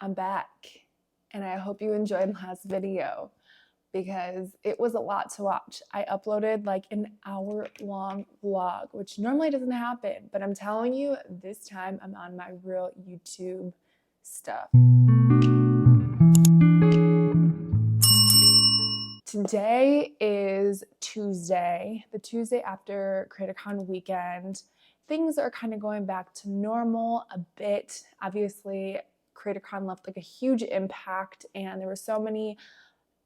I'm back, and I hope you enjoyed last video because it was a lot to watch. I uploaded like an hour-long vlog, which normally doesn't happen, but I'm telling you, this time I'm on my real YouTube stuff. Today is Tuesday, the Tuesday after CreatorCon weekend. Things are kind of going back to normal a bit. Obviously, CreatorCon left like a huge impact, and there were so many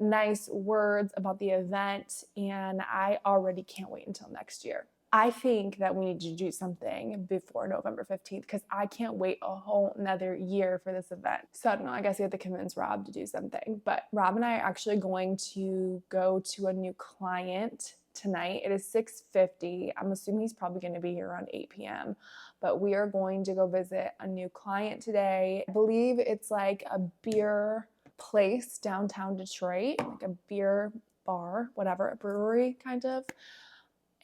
nice words about the event, and I already can't wait until next year. I think that we need to do something before November 15th because I can't wait a whole another year for this event. So I don't know, I guess we have to convince Rob to do something. But Rob and I are actually going to go to a new client tonight. It is 6:50. I'm assuming he's probably going to be here around 8 p.m. But we are going to go visit a new client today. I believe it's like a beer place downtown Detroit, like a beer bar, whatever, a brewery kind of.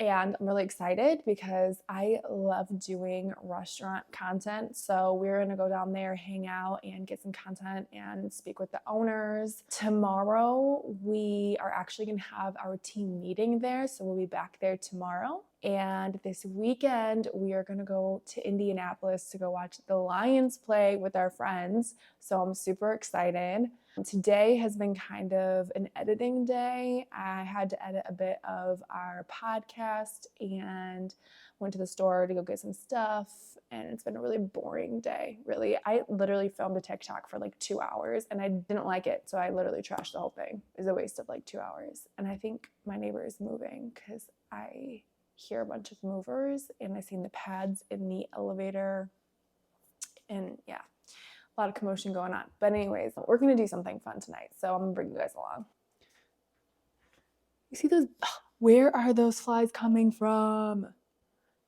And I'm really excited because I love doing restaurant content. So we're gonna go down there, hang out, and get some content and speak with the owners. Tomorrow, we are actually gonna have our team meeting there. So we'll be back there tomorrow. And this weekend, we are gonna go to Indianapolis to go watch the Lions play with our friends. So I'm super excited. Today has been kind of an editing day. I had to edit a bit of our podcast and went to the store to go get some stuff, and it's been a really boring day, really. I literally filmed a TikTok for like 2 hours and I didn't like it, so I literally trashed the whole thing. It was a waste of like 2 hours. And I think my neighbor is moving because I hear a bunch of movers and I seen the pads in the elevator, and yeah, a lot of commotion going on. But anyways, we're gonna do something fun tonight, so I'm gonna bring you guys along. You see those? Where are those flies coming from?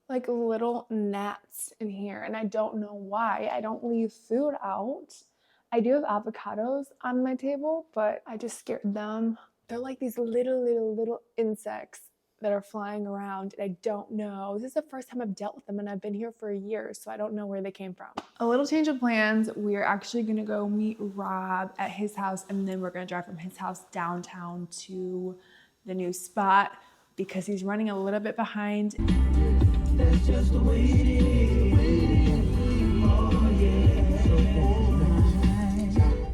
Like little gnats in here, and I don't know why. I don't leave food out. I do have avocados on my table, but I just scared them. They're like these little insects that are flying around, and I don't know. This is the first time I've dealt with them, and I've been here for a year, so I don't know where they came from. A little change of plans. We are actually gonna go meet Rob at his house, and then we're gonna drive from his house downtown to the new spot because he's running a little bit behind. That's just the way it is. Oh,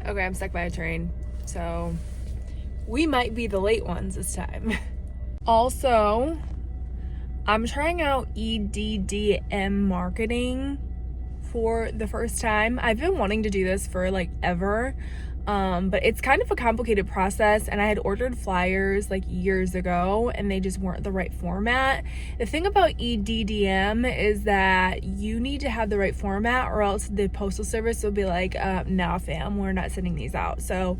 yeah. Okay, I'm stuck by a train, so we might be the late ones this time. Also, I'm trying out EDDM marketing for the first time. I've been wanting to do this for like ever, but it's kind of a complicated process, and I had ordered flyers like years ago and they just weren't the right format. The thing about EDDM is that you need to have the right format or else the postal service will be like, nah fam, we're not sending these out. So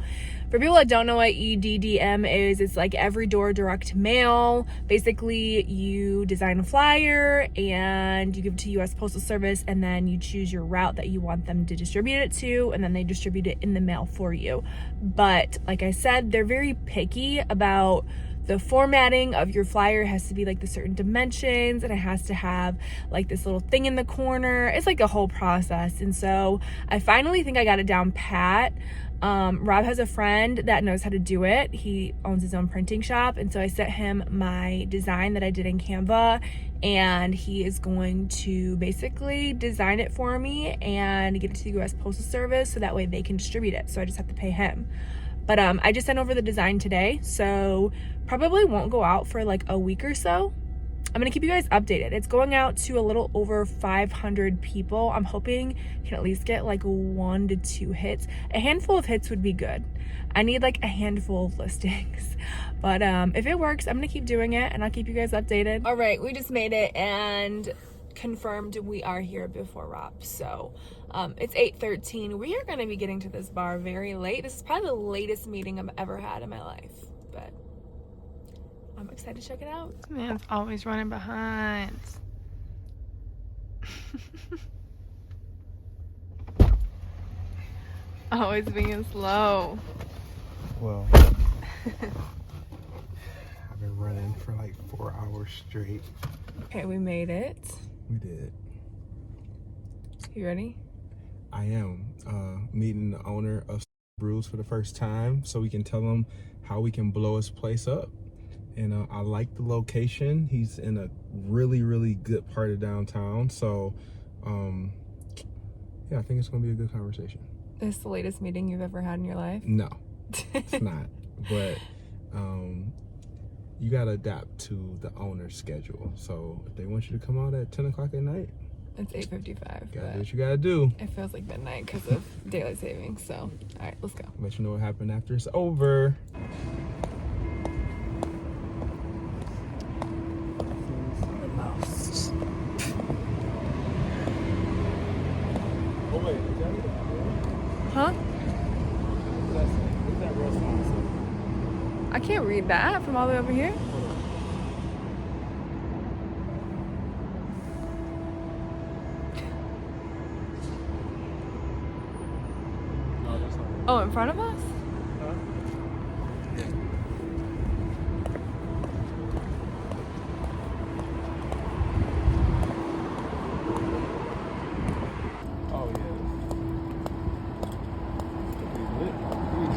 for people that don't know what EDDM is, it's like every door direct mail. Basically, you design a flyer and you give it to US Postal Service, and then you choose your route that you want them to distribute it to, and then they distribute it in the mail for you. But like I said, they're very picky about the formatting of your flyer. It has to be like the certain dimensions, and it has to have like this little thing in the corner. It's like a whole process. And so I finally think I got it down pat. Rob has a friend that knows how to do it. He owns his own printing shop, and so I sent him my design that I did in Canva, and he is going to basically design it for me and get it to the US Postal Service so that way they can distribute it. So I just have to pay him. But I just sent over the design today, so probably won't go out for like a week or so. I'm gonna keep you guys updated. It's going out to a little over 500 people. I'm hoping I can at least get like 1 to 2 hits. A handful of hits would be good. I need like a handful of listings. But if it works, I'm gonna keep doing it and I'll keep you guys updated. All right, we just made it and confirmed we are here before Rob. So it's 8:13. We are gonna be getting to this bar very late. This is probably the latest meeting I've ever had in my life, but I'm excited to check it out. This man's always running behind. Always being slow. Well, I've been running for like 4 hours straight. Okay, we made it. We did. You ready? I am meeting the owner of Brews for the first time, so we can tell him how we can blow his place up. And I like the location. He's in a really, really good part of downtown. So, yeah, I think it's gonna be a good conversation. Is this the latest meeting you've ever had in your life? No, it's not. But you gotta adapt to the owner's schedule. So if they want you to come out at 10 o'clock at night, It's 8:55. gotta do what you gotta do. It feels like midnight because of daylight savings. So, all right, let's go. Let you know what happened after it's over. Most. Oh wait, is that it? Huh? What's that real song? I can't read that from all the way over here. No, that's not it. Oh, in front of us? Huh? Yeah. Oh yeah.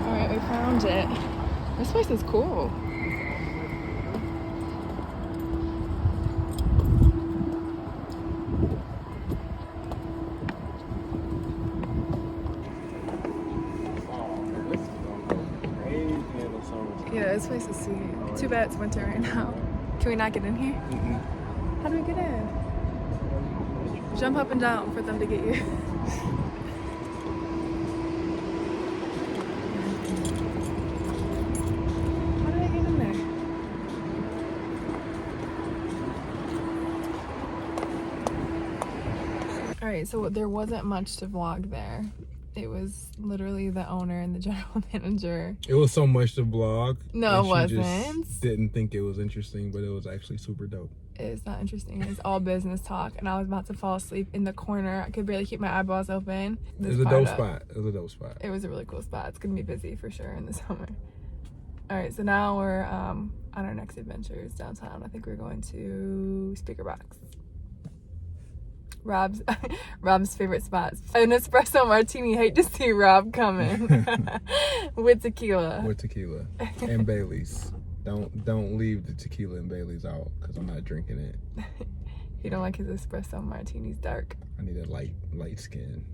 All right, we found it. This place is cool. Yeah, this place is sweet. Too bad it's winter right now. Can we not get in here? How do we get in? Jump up and down for them to get you. How do I get in there? All right, so there wasn't much to vlog there. It was literally the owner and the general manager. It was so much to vlog. No, it and she wasn't. just didn't think it was interesting, but it was actually super dope. It's not interesting. It's all business talk, and I was about to fall asleep in the corner. I could barely keep my eyeballs open. It was a dope spot. It was a dope spot. It was a really cool spot. It's gonna be busy for sure in the summer. All right, so now we're on our next adventures downtown. I think we're going to Speaker Box. Rob's favorite spot. An espresso martini. Hate to see Rob coming with tequila. With tequila and Baileys. Don't leave the tequila and Baileys out because I'm not drinking it. He don't like his espresso martinis dark. I need a light skin.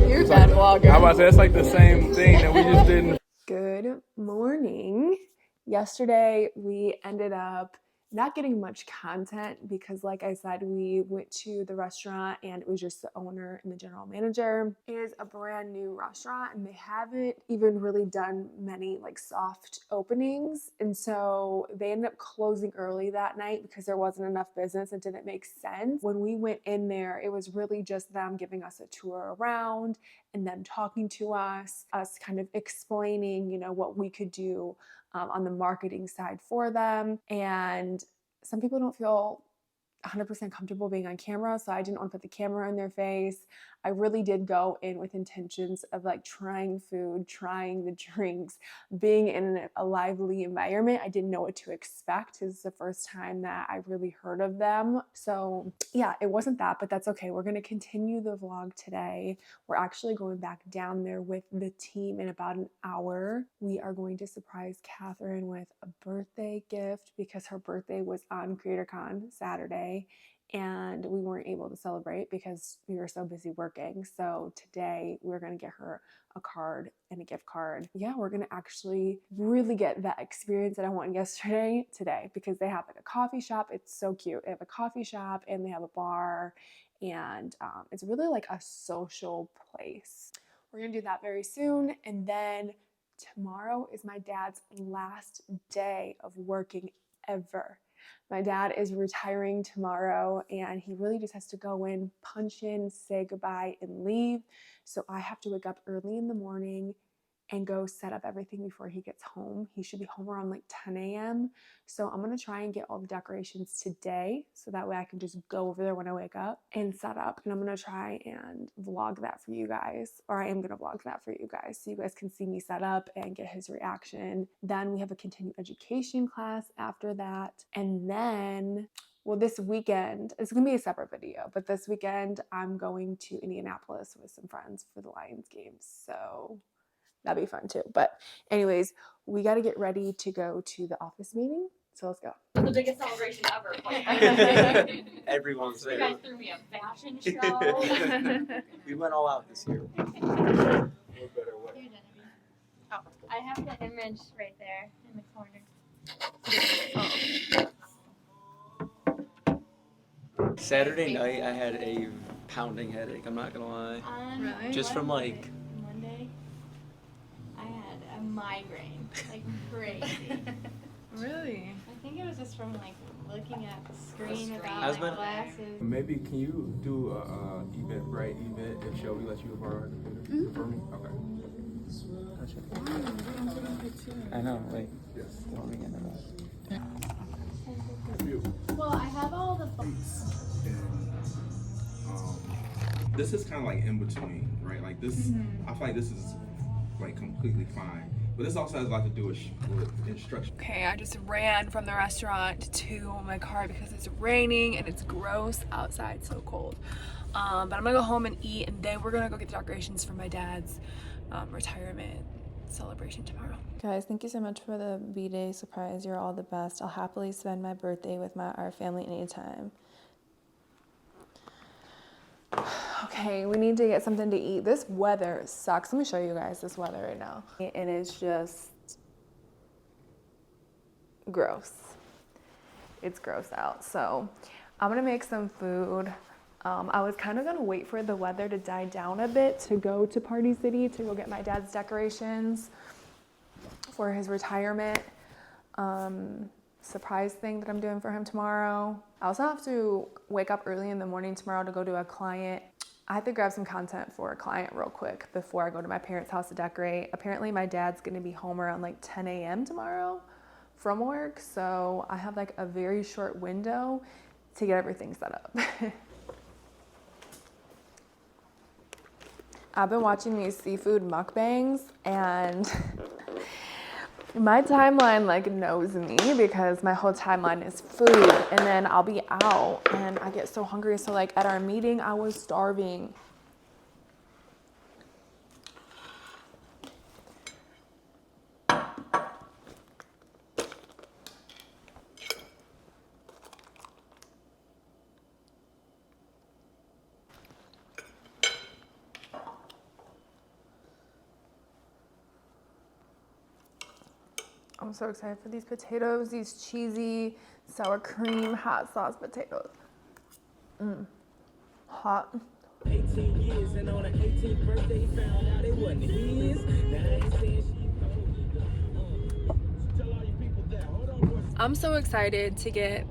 You're a bad vlogger. How about that? It's like the same thing that we just didn't. Good morning. Yesterday we ended up not getting much content because, like I said, we went to the restaurant and it was just the owner and the general manager. It is a brand new restaurant and they haven't even really done many like soft openings, and so they ended up closing early that night because there wasn't enough business. It didn't make sense. When we went in there, it was really just them giving us a tour around and them talking to us kind of explaining, you know, what we could do on the marketing side for them. And some people don't feel 100% comfortable being on camera, so I didn't want to put the camera in their face. I really did go in with intentions of like trying food, trying the drinks, being in a lively environment. I didn't know what to expect. This is the first time that I really heard of them. So yeah, it wasn't that, but that's okay. We're going to continue the vlog today. We're actually going back down there with the team in about an hour. We are going to surprise Catherine with a birthday gift because her birthday was on CreatorCon Saturday and we weren't able to celebrate because we were so busy working. So today we're going to get her a card and a gift card. Yeah, we're going to actually really get that experience that I wanted yesterday today because they have like a coffee shop. It's so cute. They have a coffee shop and they have a bar, and it's really like a social place. We're going to do that very soon. And then tomorrow is my dad's last day of working ever. My dad is retiring tomorrow and he really just has to go in, punch in, say goodbye, and leave. So I have to wake up early in the morning, and go set up everything before he gets home. He should be home around like 10 a.m. So I'm gonna try and get all the decorations today so that way I can just go over there when I wake up and set up. And I'm gonna try and vlog that for you guys, or I am gonna vlog that for you guys so you guys can see me set up and get his reaction. Then we have a continuing education class after that. And then, well, this weekend, it's gonna be a separate video, but this weekend I'm going to Indianapolis with some friends for the Lions game. So that'd be fun too. But anyways, we got to get ready to go to the office meeting. So let's go. The biggest celebration ever. Everyone's You there. guys threw me a fashion show. We went all out this year. Here, Genevieve. Oh, I have the image right there in the corner. Saturday night, I had a pounding headache. I'm not gonna lie. Really? Just from like, Monday, I had a migraine, like crazy. Really? I think it was just from like looking at the screen without How's my my- glasses. Maybe can you do a Eventbrite event if Shelby lets you borrow her computer for me? Okay. I know, wait. Yes. Let me get into that. Well, I have all the. This is kind of like in between, right? Like this, I feel like this is like completely fine. But this also has a lot to do with instruction. Okay, I just ran from the restaurant to my car because it's raining and it's gross outside, so cold. But I'm gonna go home and eat, and then we're gonna go get the decorations for my dad's retirement celebration tomorrow. Guys, thank you so much for the B-Day surprise. You're all the best. I'll happily spend my birthday with our family anytime. Okay, we need to get something to eat. This weather sucks. Let me show you guys this weather right now. And it's just gross. It's gross out. So I'm gonna make some food. I was kind of gonna wait for the weather to die down a bit to go to Party City to go get my dad's decorations for his retirement surprise thing that I'm doing for him tomorrow. I also have to wake up early in the morning tomorrow to go to a client. I have to grab some content for a client real quick before I go to my parents' house to decorate. Apparently my dad's gonna be home around like 10 a.m. tomorrow from work, so I have like a very short window to get everything set up. I've been watching these seafood mukbangs and my timeline like knows me because my whole timeline is food, and then I'll be out and I get so hungry. So like at our meeting, I was starving. I'm so excited for these potatoes, these cheesy sour cream hot sauce potatoes. Hot. 18 years and on her 18th birthday he found out it wasn't his. Now they ain't saying she tell all you people that. Hold on, boys. I'm so excited to get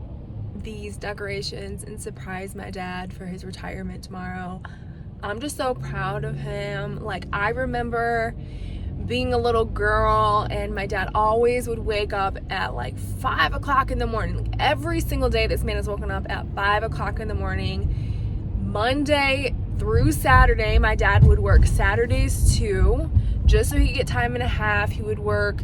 these decorations and surprise my dad for his retirement tomorrow. I'm just so proud of him. Like, I remember being a little girl and my dad always would wake up at like 5 o'clock in the morning. Like, every single day this man has woken up at 5 o'clock in the morning. Monday through Saturday, my dad would work Saturdays too, just so he could get time and a half. He would work,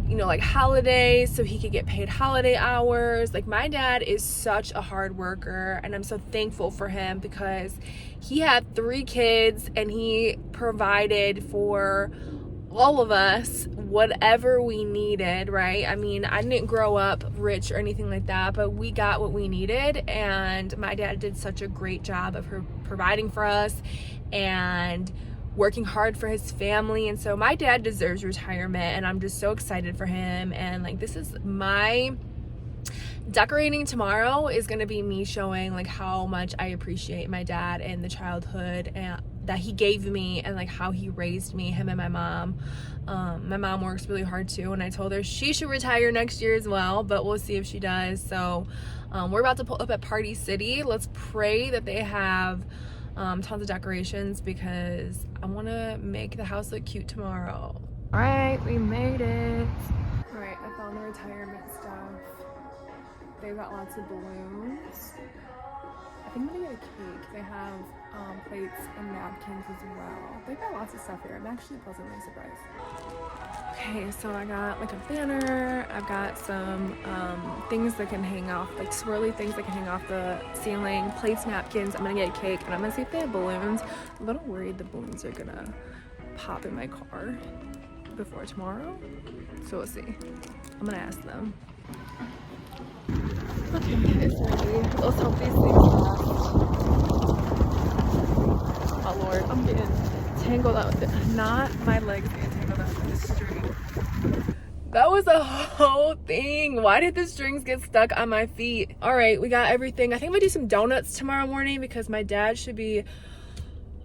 you know, like holidays so he could get paid holiday hours. Like, my dad is such a hard worker, and I'm so thankful for him because he had 3 kids and he provided for all of us whatever we needed, right? I mean, I didn't grow up rich or anything like that, but we got what we needed, and my dad did such a great job of providing for us and working hard for his family. And so my dad deserves retirement, and I'm just so excited for him. And like, this is my decorating tomorrow is going to be me showing like how much I appreciate my dad and the childhood and that he gave me, and like how he raised me, him and my mom. My mom works really hard too, and I told her she should retire next year as well, but we'll see if she does. So we're about to pull up at Party City. Let's pray that they have tons of decorations because I want to make the house look cute tomorrow. All right, we made it. All right, I found the retirement stuff. They've got lots of balloons. I think I'm gonna get a cake. They have plates and napkins as well. They've got lots of stuff here. I'm actually pleasantly surprised. Okay, so I got like a banner. I've got some things that can hang off, like swirly things that can hang off the ceiling, plates, napkins. I'm gonna get a cake and I'm gonna see if they have balloons. I'm a little worried the balloons are gonna pop in my car before tomorrow. So we'll see. I'm gonna ask them. Okay, it's ready. Let's hope these things last. Oh Lord, I'm getting tangled up. Not my legs getting tangled up in the string. That was a whole thing. Why did the strings get stuck on my feet? All right, we got everything. I think I'm gonna do some donuts tomorrow morning because my dad should be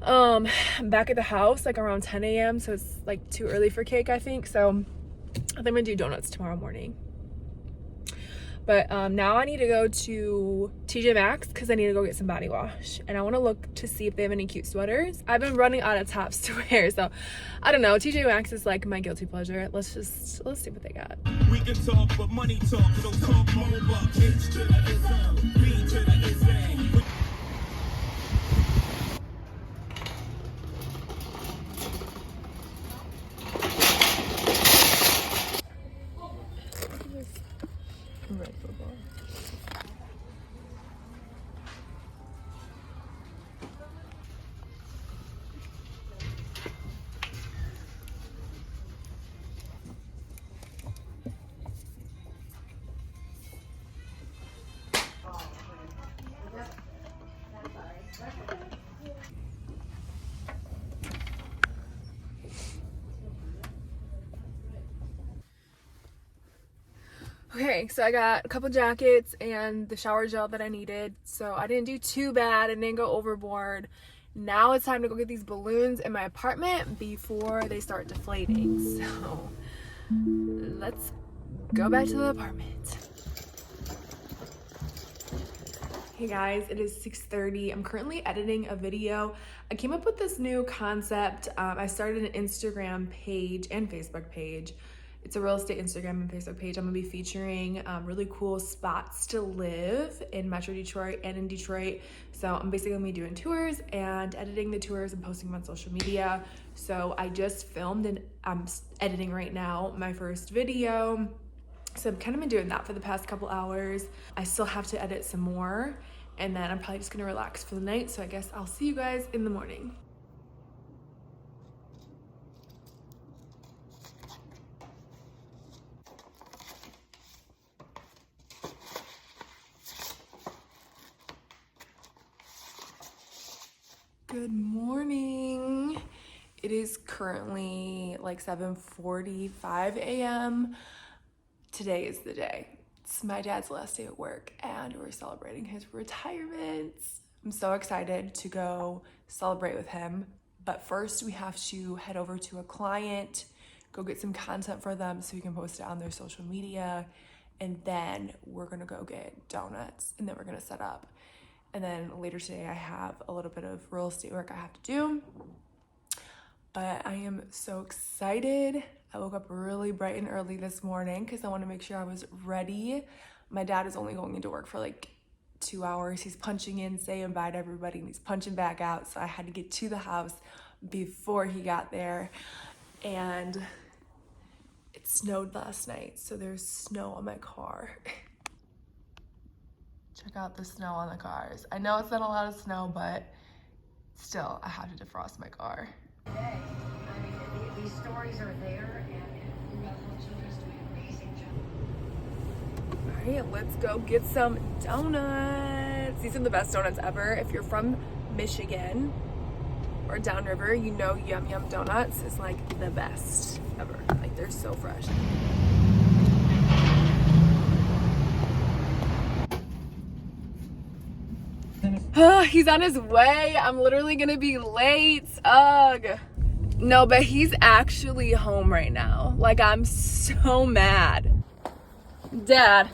back at the house like around 10 a.m. So it's like too early for cake, I think. So I think I'm gonna do donuts tomorrow morning. But now I need to go to TJ Maxx because I need to go get some body wash. And I want to look to see if they have any cute sweaters. I've been running out of tops to wear, so I don't know. TJ Maxx is like my guilty pleasure. Let's see what they got. We can talk, but money talk, so talk more about H to the Islam, B to the Islam. Okay, so I got a couple jackets and the shower gel that I needed. So I didn't do too bad. I didn't go overboard. Now it's time to go get these balloons in my apartment before they start deflating. So let's go back to the apartment. Hey guys, it is 6:30. I'm currently editing a video. I came up with this new concept. I started an Instagram page and Facebook page. It's a real estate Instagram and Facebook page. I'm gonna be featuring really cool spots to live in Metro Detroit and in Detroit. So I'm basically gonna be doing tours and editing the tours and posting them on social media. So I just filmed and I'm editing right now my first video. So I've kind of been doing that for the past couple hours. I still have to edit some more and then I'm probably just gonna relax for the night. So I guess I'll see you guys in the morning. Good morning. It is currently like 7:45 a.m. Today is the day. It's my dad's last day at work and we're celebrating his retirement. I'm so excited to go celebrate with him. But first we have to head over to a client, go get some content for them so we can post it on their social media. And then we're gonna go get donuts and then we're gonna set up. And then later today, I have a little bit of real estate work I have to do. But I am so excited. I woke up really bright and early this morning because I want to make sure I was ready. My dad is only going into work for like 2 hours. He's punching in, saying bye to everybody, and he's punching back out. So I had to get to the house before he got there. And it snowed last night, so there's snow on my car. Check out the snow on the cars. I know it's not a lot of snow, but still, I have to defrost my car. I mean, these stories are there, and children's doing an amazing job. All right, let's go get some donuts. These are the best donuts ever. If you're from Michigan or downriver, you know Yum Yum Donuts is like the best ever. Like they're so fresh. He's on his way. I'm literally gonna be late. Ugh. No, but he's actually home right now. Like, I'm so mad. Dad.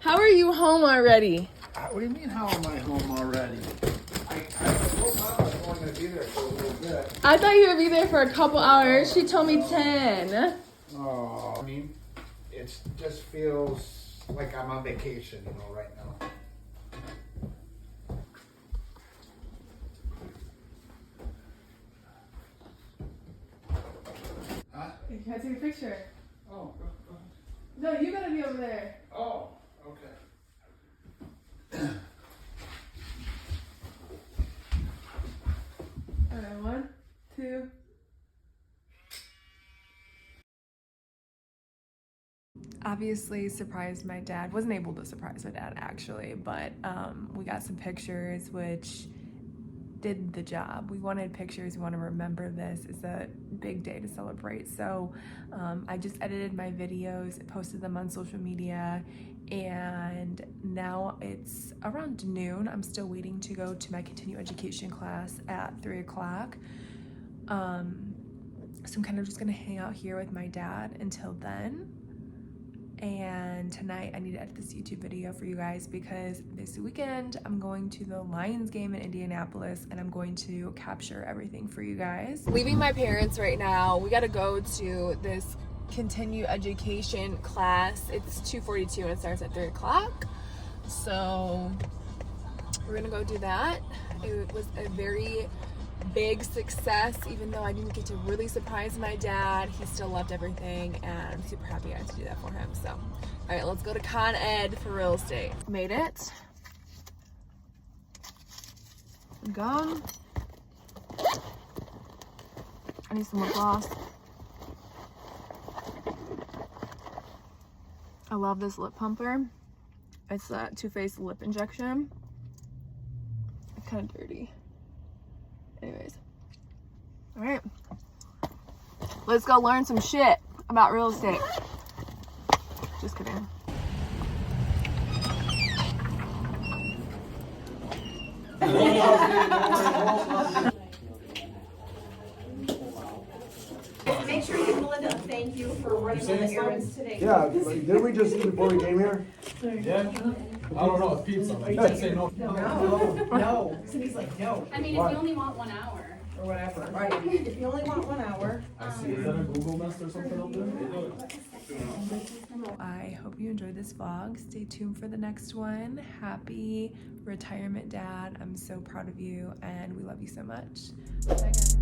How are you home already? What do you mean, how am I home already? I told Mom I was going gonna be there for a little bit. I thought you would be there for a couple hours. She told me 10. Oh, I mean, it just feels like I'm on vacation, right now. Huh? Can I take a picture? Oh, No, you gotta be over there. oh, okay. Alright, 1, 2. Obviously surprised my dad. Wasn't able to surprise my dad actually, but we got some pictures which did the job. We wanted pictures, we want to remember this. It's a big day to celebrate. So I just edited my videos, posted them on social media, and now it's around noon. I'm still waiting to go to my continuing education class at 3 o'clock. So I'm kind of just gonna hang out here with my dad until then. And tonight I need to edit this YouTube video for you guys because this weekend I'm going to the Lions game in Indianapolis and I'm going to capture everything for you guys. Leaving my parents right now. We got to go to this continue education class. It's 2:42 and it starts at 3 o'clock. So we're gonna go do that. It was a very big success, even though I didn't get to really surprise my dad. He still loved everything and I'm super happy I got to do that for him. So all right, let's go to Con Ed for real estate. Made it. I'm gone. I need some lip gloss. I love this lip pumper. It's a Too Faced lip injection. It's kind of dirty. Anyways, all right, let's go learn some shit about real estate. Just kidding. Make sure you, Melinda, thank you for running all the errands today. Yeah, didn't we just eat before we came here? Yeah. I don't know, it's pizza. You can't say no. No. Cindy's like, no. I mean, if you only want 1 hour. Or whatever, right? If you only want 1 hour. I see. Is that a Google Nest or something up there? I hope you enjoyed this vlog. Stay tuned for the next one. Happy retirement, Dad. I'm so proud of you and we love you so much. Bye, guys.